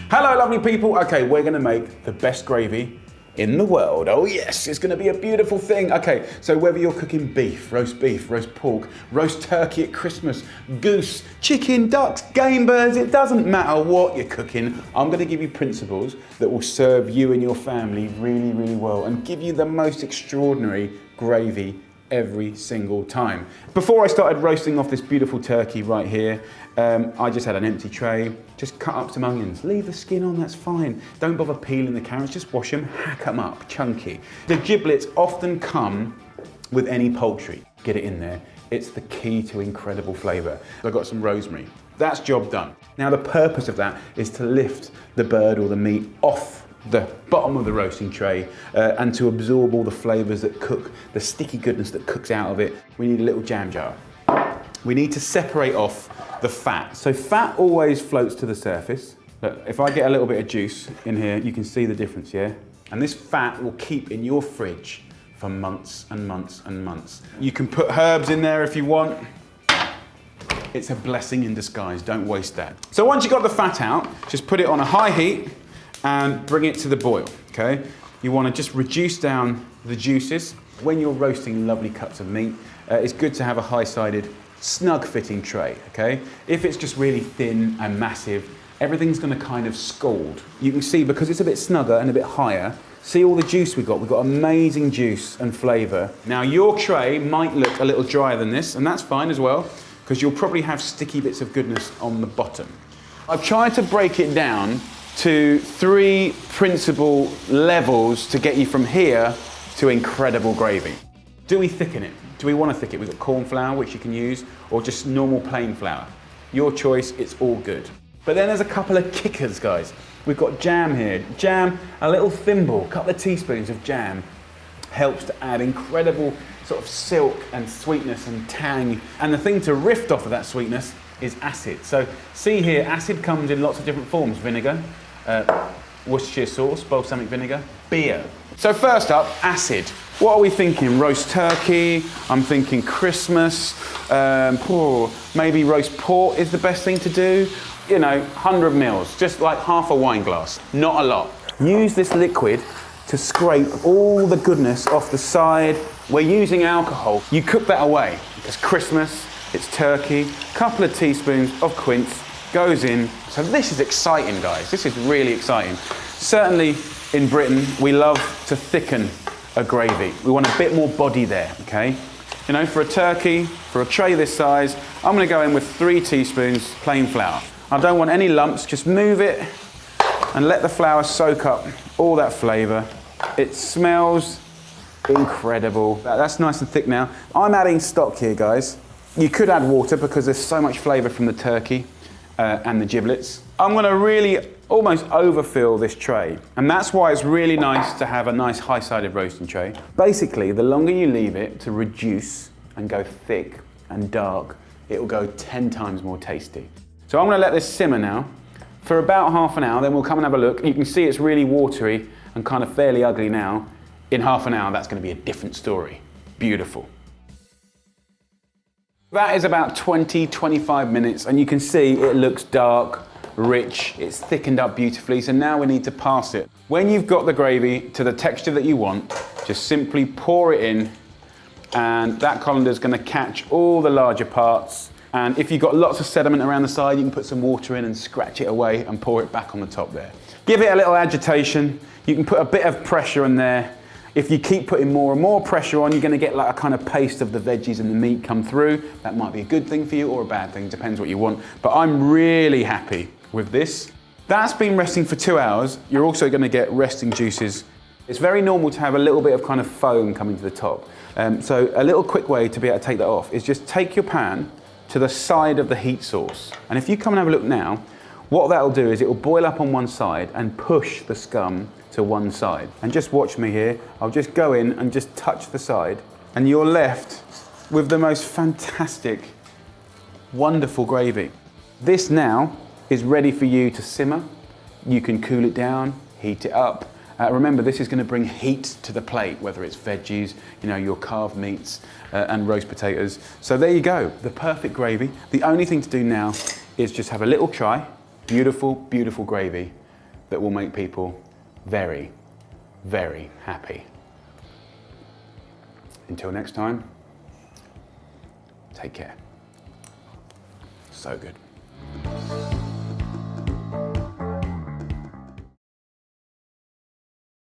Hello, lovely people. Okay, we're gonna make the best gravy in the world. Oh yes, it's gonna be a beautiful thing. Okay, so whether you're cooking beef, roast pork, roast turkey at Christmas, goose, chicken, ducks, game birds, it doesn't matter what you're cooking. I'm gonna give you principles that will serve you and your family really, really well and give you the most extraordinary gravy every single time. Before I started roasting off this beautiful turkey right here, I just had an empty tray, just cut up some onions. Leave the skin on, that's fine. Don't bother peeling the carrots, just wash them, hack them up, chunky. The giblets often come with any poultry. Get it in there. It's the key to incredible flavour. I've got some rosemary. That's job done. Now the purpose of that is to lift the bird or the meat off the bottom of the roasting tray and to absorb all the flavours that cook, the sticky goodness that cooks out of it. We need a little jam jar. We need to separate off the fat. So fat always floats to the surface. Look, if I get a little bit of juice in here, you can see the difference, yeah? And this fat will keep in your fridge for months and months and months. You can put herbs in there if you want. It's a blessing in disguise, don't waste that. So once you've got the fat out, just put it on a high heat and bring it to the boil, okay? You wanna just reduce down the juices. When you're roasting lovely cuts of meat, it's good to have a high-sided, snug-fitting tray, okay? If it's just really thin and massive, everything's gonna kind of scald. You can see, because it's a bit snugger and a bit higher, see all the juice we've got amazing juice and flavour. Now your tray might look a little drier than this, and that's fine as well, because you'll probably have sticky bits of goodness on the bottom. I've tried to break it down to 3 principal levels to get you from here to incredible gravy. Do we thicken it? Do we want to thicken it? We've got corn flour, which you can use, or just normal plain flour. Your choice, it's all good. But then there's a couple of kickers, guys. We've got jam here. Jam, a little thimble, a couple of teaspoons of jam helps to add incredible sort of silk and sweetness and tang. And the thing to riff off of that sweetness is acid. So see here, acid comes in lots of different forms. Vinegar, Worcestershire sauce, balsamic vinegar, beer. So first up, acid. What are we thinking? Roast turkey, I'm thinking Christmas, maybe roast pork is the best thing to do. You know, 100 mils, just like half a wine glass, not a lot. Use this liquid to scrape all the goodness off the side. We're using alcohol. You cook that away. It's Christmas, it's turkey, couple of teaspoons of quince goes in. So this is exciting, guys. This is really exciting. Certainly in Britain, we love to thicken a gravy. We want a bit more body there, okay? You know, for a turkey, for a tray this size, I'm gonna go in with 3 teaspoons plain flour. I don't want any lumps, just move it and let the flour soak up all that flavour. It smells incredible. That's nice and thick now. I'm adding stock here, guys. You could add water because there's so much flavour from the turkey and the giblets. I'm gonna really almost overfill this tray. And that's why it's really nice to have a nice high-sided roasting tray. Basically, the longer you leave it to reduce and go thick and dark, it will go 10 times more tasty. So I'm gonna let this simmer now for about half an hour, then we'll come and have a look. You can see it's really watery and kind of fairly ugly now. In half an hour, that's gonna be a different story. Beautiful. That is about 20-25 minutes, and you can see it looks dark, rich, it's thickened up beautifully, so now we need to pass it. When you've got the gravy to the texture that you want, just simply pour it in, and that colander's gonna catch all the larger parts. And if you've got lots of sediment around the side, you can put some water in and scratch it away and pour it back on the top there. Give it a little agitation. You can put a bit of pressure in there. If you keep putting more and more pressure on, you're gonna get like a kind of paste of the veggies and the meat come through. That might be a good thing for you or a bad thing, depends what you want. But I'm really happy with this. That's been resting for 2 hours. You're also gonna get resting juices. It's very normal to have a little bit of kind of foam coming to the top. So a little quick way to be able to take that off is just take your pan to the side of the heat source. And if you come and have a look now, what that'll do is it will boil up on one side and push the scum to one side. And just watch me here. I'll just go in and just touch the side, and you're left with the most fantastic, wonderful gravy. This now is ready for you to simmer. You can cool it down, heat it up. Remember, this is going to bring heat to the plate, whether it's veggies, you know, your carved meats and roast potatoes. So there you go, the perfect gravy. The only thing to do now is just have a little try. Beautiful, beautiful gravy. that will make people very, very happy. Until next time, take care. So good.